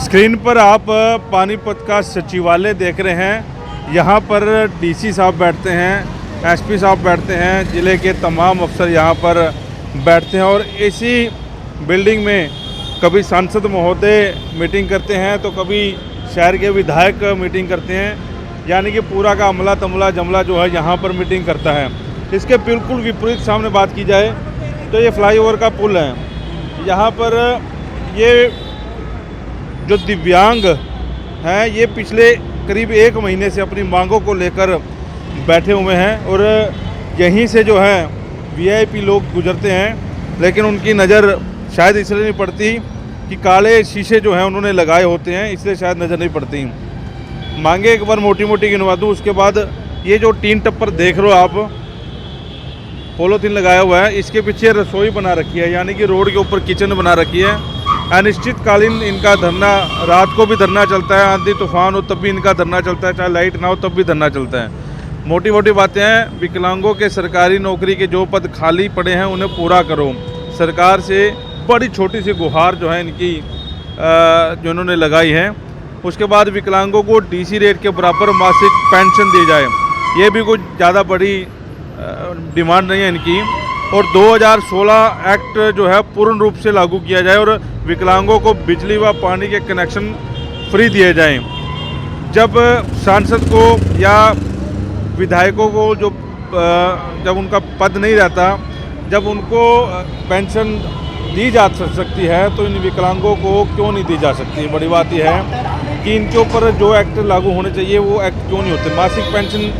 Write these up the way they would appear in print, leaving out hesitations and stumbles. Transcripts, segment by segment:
Screen पर आप पानीपत का सचिवालय देख रहे हैं। यहाँ पर डीसी साहब बैठते हैं, एसपी साहब बैठते हैं, ज़िले के तमाम अफसर यहाँ पर बैठते हैं और इसी बिल्डिंग में कभी सांसद महोदय मीटिंग करते हैं तो कभी शहर के विधायक मीटिंग करते हैं। यानी कि पूरा का अमला तमला जमला जो है यहाँ पर मीटिंग करता है। इसके बिल्कुल विपरीत सामने बात की जाए तो ये फ्लाईओवर का पुल है। यहाँ पर ये जो दिव्यांग हैं ये पिछले करीब 1 महीने से अपनी मांगों को लेकर बैठे हुए हैं और यहीं से जो है वीआईपी लोग गुजरते हैं, लेकिन उनकी नज़र शायद इसलिए नहीं पड़ती कि काले शीशे जो हैं उन्होंने लगाए होते हैं, इसलिए शायद नज़र नहीं पड़ती। मांगे एक बार मोटी मोटी गिनवा दूँ। उसके बाद ये जो टीन टप्पर देख रहे हो आप, पॉलीथीन लगाया हुआ है, इसके पीछे रसोई बना रखी है, यानी कि रोड के ऊपर किचन बना रखी है। अनिश्चितकालीन इनका धरना, रात को भी धरना चलता है, आंधी तूफान हो तब भी इनका धरना चलता है, चाहे लाइट ना हो तब भी धरना चलता है। मोटी मोटी बातें हैं, विकलांगों के सरकारी नौकरी के जो पद खाली पड़े हैं उन्हें पूरा करो। सरकार से बड़ी छोटी सी गुहार जो है इनकी जो इन्होंने लगाई है। उसके बाद विकलांगों को डीसी रेट के बराबर मासिक पेंशन दी जाए, ये भी कुछ ज़्यादा बड़ी डिमांड नहीं है इनकी। और 2016 एक्ट जो है पूर्ण रूप से लागू किया जाए और विकलांगों को बिजली व पानी के कनेक्शन फ्री दिए जाएं। जब सांसद को या विधायकों को जब उनका पद नहीं रहता, जब उनको पेंशन दी जा सकती है तो इन विकलांगों को क्यों नहीं दी जा सकती। बड़ी बात यह है कि इनके ऊपर जो एक्ट लागू होने चाहिए वो एक्ट क्यों नहीं होते। मासिक पेंशन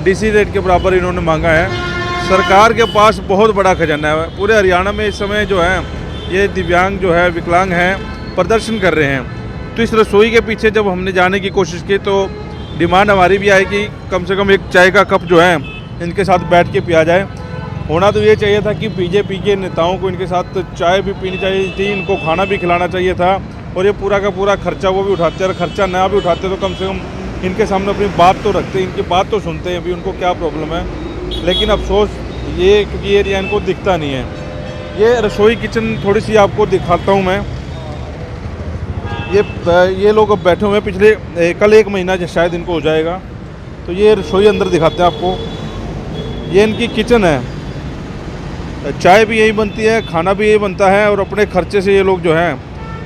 डीसी रेट के बराबर इन्होंने मांगा है। सरकार के पास बहुत बड़ा खजाना है। पूरे हरियाणा में इस समय जो है ये दिव्यांग जो है विकलांग हैं प्रदर्शन कर रहे हैं। तो इस रसोई के पीछे जब हमने जाने की कोशिश की तो डिमांड हमारी भी आई कि कम से कम एक चाय का कप जो है इनके साथ बैठ के पिया जाए। होना तो ये चाहिए था कि बीजेपी के नेताओं को इनके साथ चाय भी पीनी चाहिए थी, इनको खाना भी खिलाना चाहिए था और ये पूरा का पूरा खर्चा वो भी उठाते। अगर खर्चा ना भी उठाते तो कम से कम इनके सामने अपनी बात तो रखते, इनकी बात तो सुनते हैं, अभी उनको क्या प्रॉब्लम है। लेकिन अफसोस ये क्योंकि ये एरिया इनको दिखता नहीं है। ये रसोई किचन थोड़ी सी आपको दिखाता हूँ मैं। ये लोग अब बैठे हुए हैं, पिछले कल 1 महीना शायद इनको हो जाएगा। तो ये रसोई अंदर दिखाते हैं आपको। ये इनकी किचन है, चाय भी यही बनती है, खाना भी यही बनता है और अपने खर्चे से ये लोग जो हैं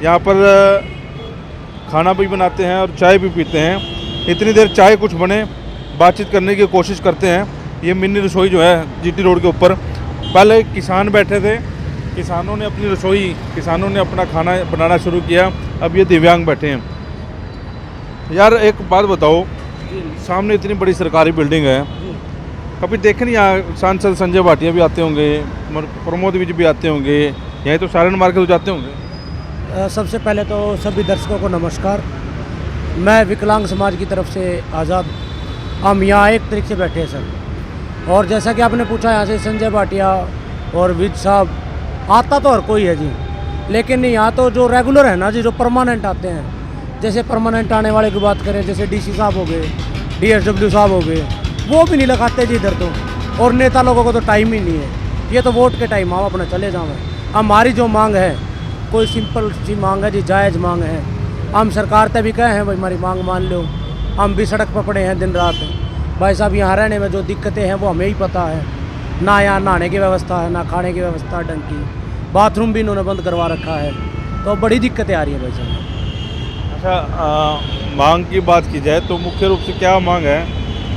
यहाँ पर खाना भी बनाते हैं और चाय भी पीते हैं। इतनी देर चाय कुछ बने, बातचीत करने की कोशिश करते हैं। ये मिनी रसोई जो है जीटी रोड के ऊपर, पहले किसान बैठे थे, किसानों ने अपनी रसोई, किसानों ने अपना खाना बनाना शुरू किया, अब ये दिव्यांग बैठे हैं। यार एक बात बताओ, सामने इतनी बड़ी सरकारी बिल्डिंग है, कभी देखे नहीं यहाँ सांसद संजय भाटिया भी आते होंगे, प्रमोद विज भी आते होंगे, यहीं तो सारण मार्केट जाते होंगे। सबसे पहले तो सभी दर्शकों को नमस्कार। मैं विकलांग समाज की तरफ से आज़ाद, हम यहाँ एक तरीके से बैठे हैं सर। और जैसा कि आपने पूछा, यहाँ से संजय भाटिया और विज साहब आता तो हर कोई है जी, लेकिन यहाँ तो जो रेगुलर है ना जी, जो परमानेंट आते हैं, जैसे परमानेंट आने वाले की बात करें, जैसे डीसी साहब हो गए, डीएसडब्ल्यू साहब हो गए, वो भी नहीं लगाते जी इधर तो। और नेता लोगों को तो टाइम ही नहीं है, ये तो वोट के टाइम आओ अपना चले जाओ। हमारी जो मांग है कोई सिंपल सी मांग है जी, जायज़ मांग है। हम सरकार तक भी कहे हैं भाई हमारी मांग मान लो, हम भी सड़क पर पड़े हैं दिन रात। भाई साहब यहाँ रहने में जो दिक्कतें हैं वो हमें ही पता है, ना यहाँ नहाने की व्यवस्था है, ना खाने की व्यवस्था ढंग की, बाथरूम भी इन्होंने बंद करवा रखा है, तो बड़ी दिक्कतें आ रही है भाई साहब। अच्छा, मांग की बात की जाए तो मुख्य रूप से क्या मांग है?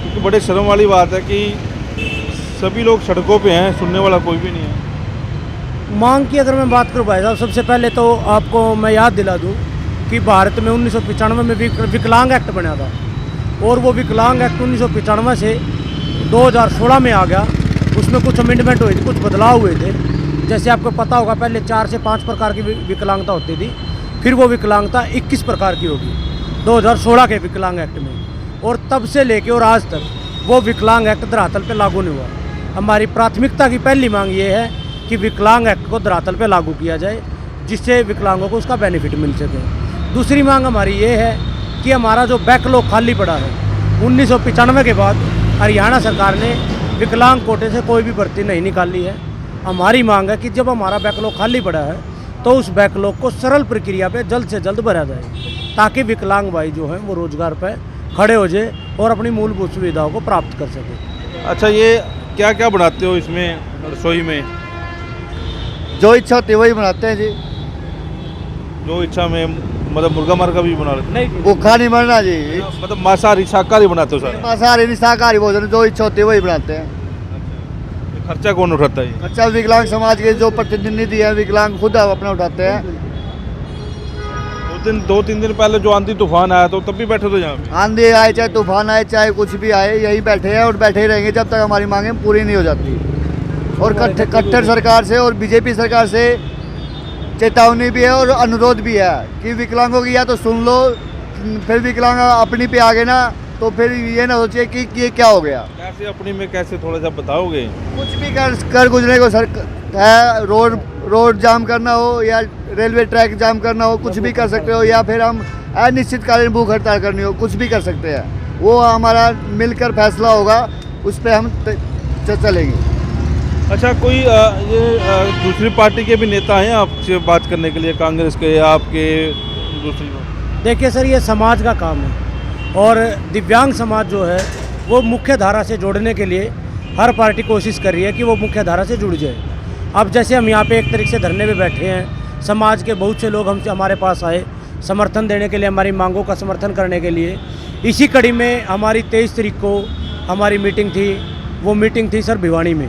क्योंकि बड़े शर्म वाली बात है कि सभी लोग सड़कों पे हैं, सुनने वाला कोई भी नहीं है। मांग की अगर मैं बात करूँ भाई साहब, सबसे पहले तो आपको मैं याद दिला दूँ कि भारत में 1995 में विकलांग एक्ट बना था और वो विकलांग एक्ट 1995 से 2016 में आ गया। उसमें कुछ अमेंडमेंट हुए थे, कुछ बदलाव हुए थे। जैसे आपको पता होगा पहले 4 से 5 प्रकार की विकलांगता होती थी, फिर वो विकलांगता 21 प्रकार की होगी 2016 के विकलांग एक्ट में। और तब से लेके और आज तक वो विकलांग एक्ट धरातल पे लागू नहीं हुआ। हमारी प्राथमिकता की पहली मांग ये है कि विकलांग एक्ट को धरातल पे लागू किया जाए, जिससे विकलांगों को उसका बेनिफिट मिल सके। दूसरी मांग हमारी ये है कि हमारा जो बैकलॉग खाली पड़ा है, 1995 के बाद हरियाणा सरकार ने विकलांग कोटे से कोई भी भर्ती नहीं निकाली है। हमारी मांग है कि जब हमारा बैकलॉग खाली पड़ा है तो उस बैकलॉग को सरल प्रक्रिया पे जल्द से जल्द भरा जाए। ताकि विकलांग भाई जो हैं वो रोजगार पे खड़े हो जाए और अपनी मूलभूत सुविधाओं को प्राप्त कर सके। अच्छा, ये क्या क्या बनाते हो इसमें रसोई में? जो इच्छा होती है वही बनाते हैं जी। जो इच्छा में मतलब मुर्गा मरगा भी बना लेते नहीं भूखा नहीं मरना जी। हो? मतलब मांसाहारी शाकाहारी बनाते हो सर? मांसाहारी नहीं शाकाहारी भोजन जो इच्छा होती है वही बनाते हैं। खर्चा कौन उठाता है ये? खर्चा विकलांग समाज के जो प्रतिनिधि है विकलांग खुद अपना उठाते हैं। 2-3 दिन पहले जो आंधी तूफान आया तो तब भी बैठे थे यहाँ पे? आंधी आए चाहे तूफान आए चाहे कुछ भी आए यही बैठे हैं और बैठे ही रहेंगे जब तक हमारी मांगें पूरी नहीं हो जाती। और कट्टर सरकार से और बीजेपी सरकार से चेतावनी भी है और अनुरोध भी है कि विकलांगों की या तो सुन लो, फिर विकलांग अपनी पे आ गए ना तो फिर ये ना सोचिए कि ये क्या हो गया। कैसे अपनी में कैसे थोड़ा सा बताओगे? कुछ भी कर गुजरने को सर है। रोड जाम करना हो या रेलवे ट्रैक जाम करना हो कुछ भी कर सकते हो, या फिर हम अनिश्चितकालीन भूख हड़ताल करनी हो कुछ भी कर सकते हैं। वो हमारा मिलकर फैसला होगा, उस पर हम चलेंगे। अच्छा, कोई ये दूसरी पार्टी के भी नेता हैं आपसे बात करने के लिए, कांग्रेस के या आपके दूसरी? देखिए सर, ये समाज का काम है और दिव्यांग समाज जो है वो मुख्य धारा से जोड़ने के लिए हर पार्टी कोशिश कर रही है कि वो मुख्य धारा से जुड़ जाए। अब जैसे हम यहाँ पे एक तरीके से धरने पे बैठे हैं, समाज के बहुत से लोग हमसे हमारे पास आए समर्थन देने के लिए, हमारी मांगों का समर्थन करने के लिए। इसी कड़ी में हमारी 23 तारीख को हमारी मीटिंग थी। वो मीटिंग थी सर भिवानी में।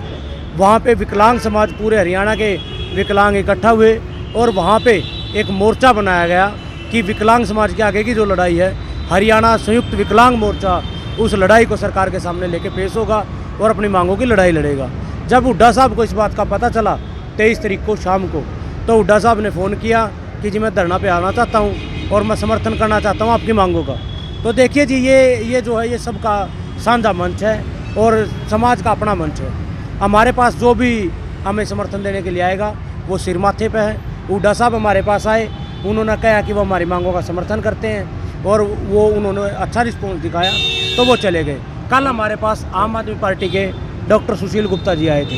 वहाँ पे विकलांग समाज पूरे हरियाणा के विकलांग इकट्ठा हुए और वहाँ पे एक मोर्चा बनाया गया कि विकलांग समाज के आगे की जो लड़ाई है, हरियाणा संयुक्त विकलांग मोर्चा उस लड़ाई को सरकार के सामने लेके पेश होगा और अपनी मांगों की लड़ाई लड़ेगा। जब हुड्डा साहब को इस बात का पता चला 23 तारीख को शाम को, तो हुड्डा साहब ने फ़ोन किया कि जी मैं धरना पे आना चाहता हूँ और मैं समर्थन करना चाहता हूँ आपकी मांगों का। तो देखिए जी, ये जो है ये सबका साझा मंच है और समाज का अपना मंच है। हमारे पास जो भी हमें समर्थन देने के लिए आएगा वो सिर माथे पे है। हुड्डा साहब हमारे पास आए, उन्होंने कहा कि वो हमारी मांगों का समर्थन करते हैं और वो उन्होंने अच्छा रिस्पॉन्स दिखाया तो वो चले गए। कल हमारे पास आम आदमी पार्टी के डॉक्टर सुशील गुप्ता जी आए थे।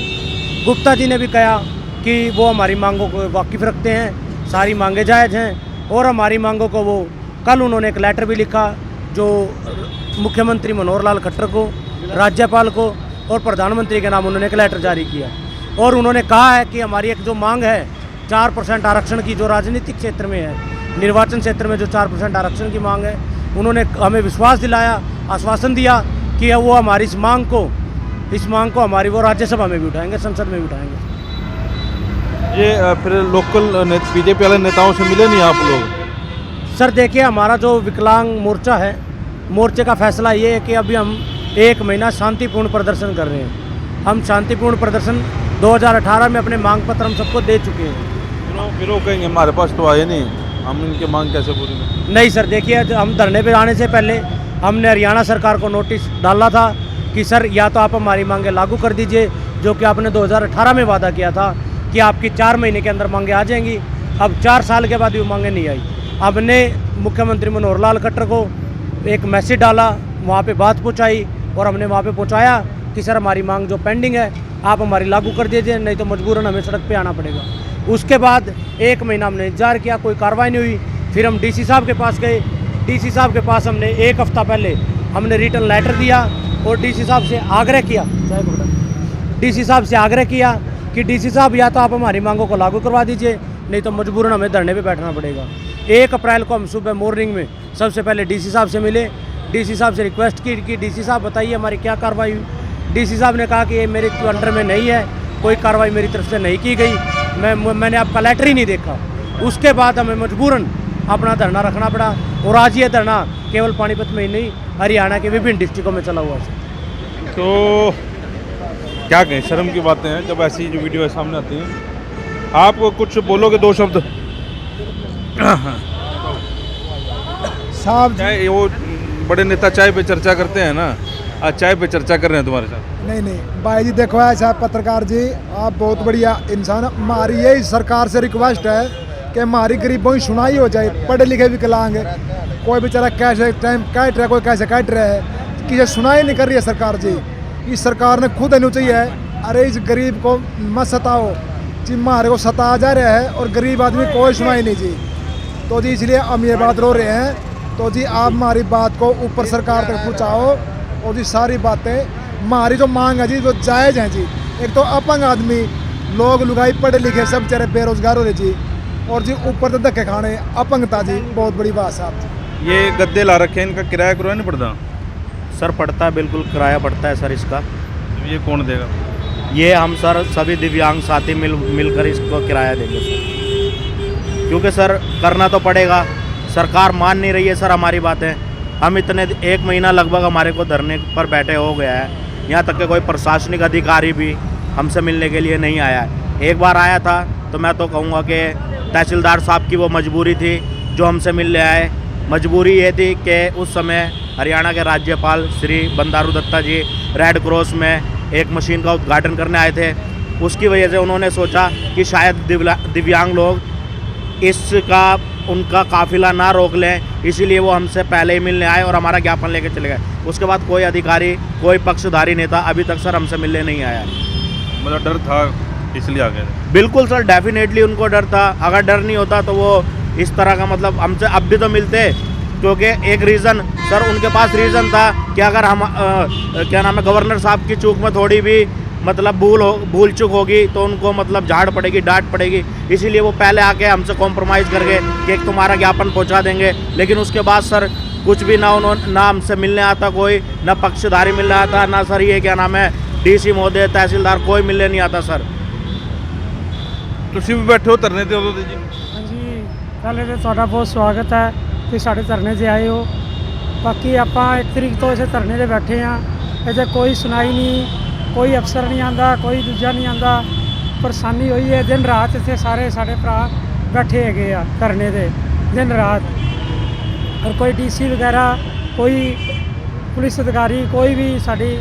गुप्ता जी ने भी कहा कि वो हमारी मांगों को वाकिफ़ रखते हैं, सारी मांगें जायज़ हैं और हमारी मांगों को वो कल उन्होंने एक लेटर भी लिखा जो मुख्यमंत्री मनोहर लाल खट्टर को, राज्यपाल को और प्रधानमंत्री के नाम उन्होंने एक लेटर जारी किया और उन्होंने कहा है कि हमारी एक जो मांग है 4% आरक्षण की, जो राजनीतिक क्षेत्र में है, निर्वाचन क्षेत्र में जो 4% आरक्षण की मांग है, उन्होंने हमें विश्वास दिलाया, आश्वासन दिया कि वो हमारी इस मांग को हमारी वो राज्यसभा में भी उठाएंगे, संसद में भी उठाएंगे। ये फिर लोकल बीजेपी वाले नेताओं से मिले नहीं आप लोग? सर देखिए, हमारा जो विकलांग मोर्चा है, मोर्चे का फैसला ये है कि अभी हम 1 महीना शांतिपूर्ण प्रदर्शन कर रहे हैं। हम शांतिपूर्ण प्रदर्शन 2018 में अपने मांग पत्र हम सबको दे चुके हैं। फिर वो कहेंगे हमारे पास तो आए नहीं, हम इनकी मांग कैसे पूरी करें? नहीं सर, देखिए हम धरने पे आने से पहले हमने हरियाणा सरकार को नोटिस डाला था कि सर या तो आप हमारी मांगें लागू कर दीजिए, जो कि आपने 2018 में वादा किया था कि आपकी 4 महीने के अंदर मांगें आ जाएंगी। अब 4 साल के बाद भी मांगें नहीं आई। हमने मुख्यमंत्री मनोहर लाल खट्टर को एक मैसेज डाला, वहाँ पे बात पहुँचाई और हमने वहाँ पे पहुँचाया कि सर हमारी मांग जो पेंडिंग है आप हमारी लागू कर दीजिए, नहीं तो मजबूरन हमें सड़क पे आना पड़ेगा। उसके बाद 1 महीना हमने इंतजार किया, कोई कार्रवाई नहीं हुई। फिर हम डीसी साहब के पास गए। डीसी साहब के पास हमने 1 हफ्ता पहले हमने रिटर्न लेटर दिया और डीसी साहब से आग्रह किया कि डीसी साहब या तो आप हमारी मांगों को लागू करवा दीजिए, नहीं तो मजबूरन हमें धरने पे बैठना पड़ेगा। 1 अप्रैल को हम सुबह मॉर्निंग में सबसे पहले डीसी साहब से मिले। डीसी साहब से रिक्वेस्ट की कि डीसी साहब बताइए हमारी क्या कार्रवाई हुई। डीसी साहब ने कहा कि ये मेरे अंडर में नहीं है, कोई कार्रवाई मेरी तरफ से नहीं की गई, मैंने आपका लेटर ही नहीं देखा। उसके बाद हमें मजबूरन अपना धरना रखना पड़ा और आज ये धरना केवल पानीपत में ही नहीं, हरियाणा के विभिन्न डिस्ट्रिक्टों में चला हुआ है। तो क्या कहें, शर्म की बातें हैं जब ऐसी जो वीडियो सामने आती हैं। आप कुछ बोलोगे 2 शब्द? साहब चाय, वो बड़े नेता चाय पे चर्चा करते हैं ना, आज चाय पे चर्चा कर रहे हैं तुम्हारे साथ। नहीं भाई जी, देखो ऐसा पत्रकार जी, आप बहुत बढ़िया इंसान। हमारी यही सरकार से रिक्वेस्ट है कि हमारी गरीबों की सुनाई हो जाए। पढ़े लिखे विकलांग, कोई बेचारा कैसे टाइम काट रहा है, कोई कैसे काट रहा है, कि सुनाई नहीं कर रही है सरकार जी। इस सरकार ने खुद नहीं चाहिए है, अरे इस गरीब को मत सताओ जी, हमारे को सता जा रहा है और गरीब आदमी कोई सुनाई नहीं जी। तो जी इसलिए हम ये बात रो रहे हैं। तो जी आप हमारी बात को ऊपर सरकार तक पहुँचाओ और जी सारी बातें हमारी जो मांग है जी वो जायज़ हैं जी। एक तो अपंग आदमी, लोग लुगाई पढ़े लिखे सब बेचारे बेरोजगार हो रहे जी, और जी ऊपर तो धक्के खाने, अपंगता जी बहुत बड़ी बात साहब जी। ये गद्दे ला रखे हैं, इनका किराया किराया नहीं पड़ता? सर पड़ता है, बिल्कुल किराया पड़ता है सर इसका। ये कौन देगा? ये हम सर सभी दिव्यांग साथी मिलकर इसको किराया देंगे सर, क्योंकि सर करना तो पड़ेगा। सरकार मान नहीं रही है सर हमारी बातें। हम इतने 1 महीना लगभग हमारे को धरने पर बैठे हो गया है, यहाँ तक कि कोई प्रशासनिक अधिकारी भी हमसे मिलने के लिए नहीं आया है। एक बार आया था तो मैं तो कहूँगा कि तहसीलदार साहब की वो मजबूरी थी जो हमसे मिलने आए। मजबूरी ये थी कि उस समय हरियाणा के राज्यपाल श्री बंडारू दत्ता जी रेड क्रॉस में एक मशीन का उद्घाटन करने आए थे। उसकी वजह से उन्होंने सोचा कि शायद दिव्यांग लोग इसका उनका काफिला ना रोक लें, इसीलिए वो हमसे पहले ही मिलने आए और हमारा ज्ञापन लेके चले गए। उसके बाद कोई अधिकारी, कोई पक्षधारी नेता अभी तक सर हमसे मिलने नहीं आया। मतलब डर था इसलिए आ गए? बिल्कुल सर, डेफिनेटली उनको डर था। अगर डर नहीं होता तो वो इस तरह का मतलब हमसे अब भी तो मिलते, क्योंकि एक रीज़न सर उनके पास रीज़न था कि अगर हम क्या नाम है गवर्नर साहब की चूक में थोड़ी भी मतलब भूल चूक होगी तो उनको मतलब झाड़ पड़ेगी, डांट पड़ेगी। इसीलिए वो पहले आके हमसे कॉम्प्रोमाइज़ करके कि एक तुम्हारा ज्ञापन पहुंचा देंगे, लेकिन उसके बाद सर कुछ भी ना उन्होंने ना हमसे मिलने आता कोई, ना पक्षधारी मिलने आता, ना सर ये क्या नाम है डीसी महोदय, तहसीलदार कोई मिलने नहीं आता सर। ਤੁਸੀਂ ਵੀ ਬੈਠੇ ਹੋ ਧਰਨੇ ਤੇ ਉਦੋਂ ਦੇ ਜੀ? ਹਾਂਜੀ, ਪਹਿਲੇ ਤਾਂ ਤੁਹਾਡਾ ਬਹੁਤ ਸਵਾਗਤ ਹੈ ਕਿ ਸਾਡੇ ਧਰਨੇ 'ਤੇ ਆਏ ਹੋ। ਬਾਕੀ ਆਪਾਂ 1 ਤਰੀਕ ਤੋਂ ਇਸੇ ਧਰਨੇ 'ਤੇ ਬੈਠੇ ਹਾਂ। ਇੱਥੇ ਕੋਈ ਸੁਣਾਈ ਨਹੀਂ, ਕੋਈ ਅਫਸਰ ਨਹੀਂ ਆਂਦਾ, ਕੋਈ ਦੂਜਾ ਨਹੀਂ ਆਂਦਾ। ਪਰੇਸ਼ਾਨੀ ਹੋਈ ਹੈ, ਦਿਨ ਰਾਤ ਇੱਥੇ ਸਾਰੇ ਸਾਡੇ ਭਰਾ ਬੈਠੇ ਹੈਗੇ ਆ ਧਰਨੇ 'ਤੇ ਦਿਨ ਰਾਤ। ਔਰ ਕੋਈ ਡੀਸੀ ਵਗੈਰਾ, ਕੋਈ ਪੁਲਿਸ ਅਧਿਕਾਰੀ, ਕੋਈ ਵੀ ਸਾਡੀ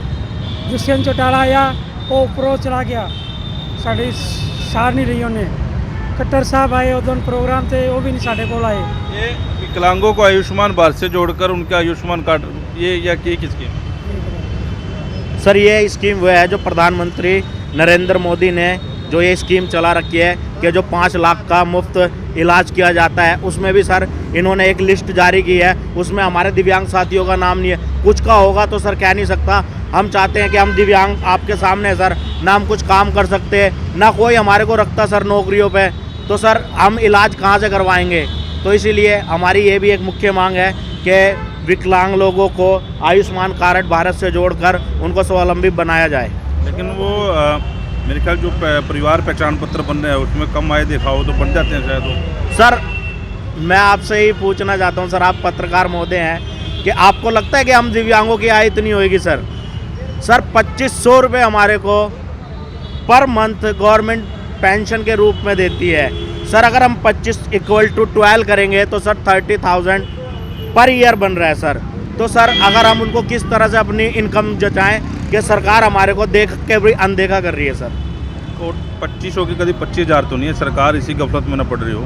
ਦੁਸ਼ਯੰਤ ਚੌਟਾਲਾ ਆ ਉਹ ਉੱਪਰੋਂ ਚਲਾ ਗਿਆ, ਸਾਡੀ ਸਾਰ नहीं रही उन्हें। कट्टर साहब आए उधर प्रोग्राम थे, वो भी नहीं साढ़े को आए। ये विकलांगों को आयुष्मान भारत से जोड़कर उनका आयुष्मान कार्ड ये या की किसकी? सर ये स्कीम वो है जो प्रधानमंत्री नरेंद्र मोदी ने जो ये स्कीम चला रखी है कि जो 5 लाख का मुफ्त इलाज किया जाता है, उसमें भी सर इन्होंने एक लिस्ट जारी की है। उसमें हमारे दिव्यांग साथियों का नाम नहीं है। कुछ का होगा तो सर कह नहीं सकता। हम चाहते हैं कि हम दिव्यांग आपके सामने है सर, ना हम कुछ काम कर सकते, ना कोई हमारे को रखता सर नौकरियों पे, तो सर हम इलाज कहाँ से करवाएंगे। तो इसीलिए हमारी ये भी एक मुख्य मांग है कि विकलांग लोगों को आयुष्मान कार्ड भारत से जोड़कर उनको स्वावलंबी बनाया जाए। लेकिन वो मेरे ख्याल जो परिवार पहचान पत्र बन रहे हैं उसमें कम आय दिखाओ तो बन जाते हैं शायद वो। सर मैं आपसे ही पूछना चाहता हूँ सर, आप पत्रकार महोदय हैं, कि आपको लगता है कि हम दिव्यांगों की आय इतनी होएगी सर? सर 2500 रुपये हमारे को पर मंथ गवर्नमेंट पेंशन के रूप में देती है सर। अगर हम 25 = 12 करेंगे तो सर 30,000 पर ईयर बन रहा है सर। तो सर अगर हम उनको किस तरह से अपनी इनकम जचाएं कि सरकार हमारे को देख के भी अनदेखा कर रही है सर। और 2500 की कभी 25,000 तो नहीं है, सरकार इसी गफलत में न पड़ रही हो।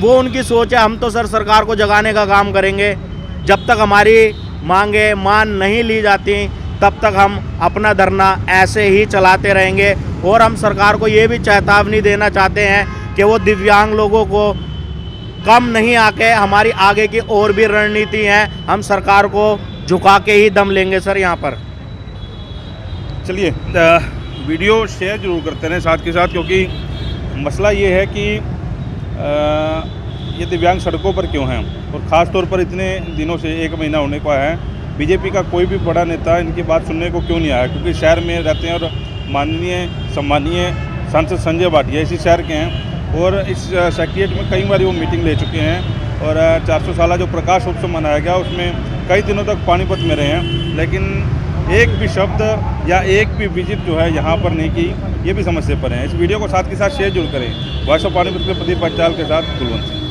वो उनकी सोच है। हम तो सर सरकार को जगाने का काम करेंगे। जब तक हमारी मांगे मान नहीं ली जाती तब तक हम अपना धरना ऐसे ही चलाते रहेंगे। और हम सरकार को ये भी चेतावनी देना चाहते हैं कि वो दिव्यांग लोगों को कम नहीं आके हमारी आगे की और भी रणनीति है, हम सरकार को झुका के ही दम लेंगे सर यहाँ पर। चलिए वीडियो शेयर जरूर करते रहें साथ के साथ, क्योंकि मसला ये है कि ये दिव्यांग सड़कों पर क्यों हैं, और ख़ास तौर पर इतने दिनों से 1 महीना होने को है बीजेपी का कोई भी बड़ा नेता इनकी बात सुनने को क्यों नहीं आया, क्योंकि शहर में रहते हैं और माननीय सम्मानीय सांसद संजय भाटिया इसी शहर के हैं और इस सेक्रेटरिएट में कई बार वो मीटिंग ले चुके हैं। और 400 साल जो प्रकाश उत्सव मनाया गया उसमें कई दिनों तक पानीपत में रहे हैं, लेकिन एक भी शब्द या एक भी विजिट जो है यहाँ पर नहीं की, ये भी समस्या पर है। इस वीडियो को साथ के साथ शेयर जरूर करें। वॉइस ऑफ पानीपत के प्रदीप पंचाल के साथ कुलवंत सिंह।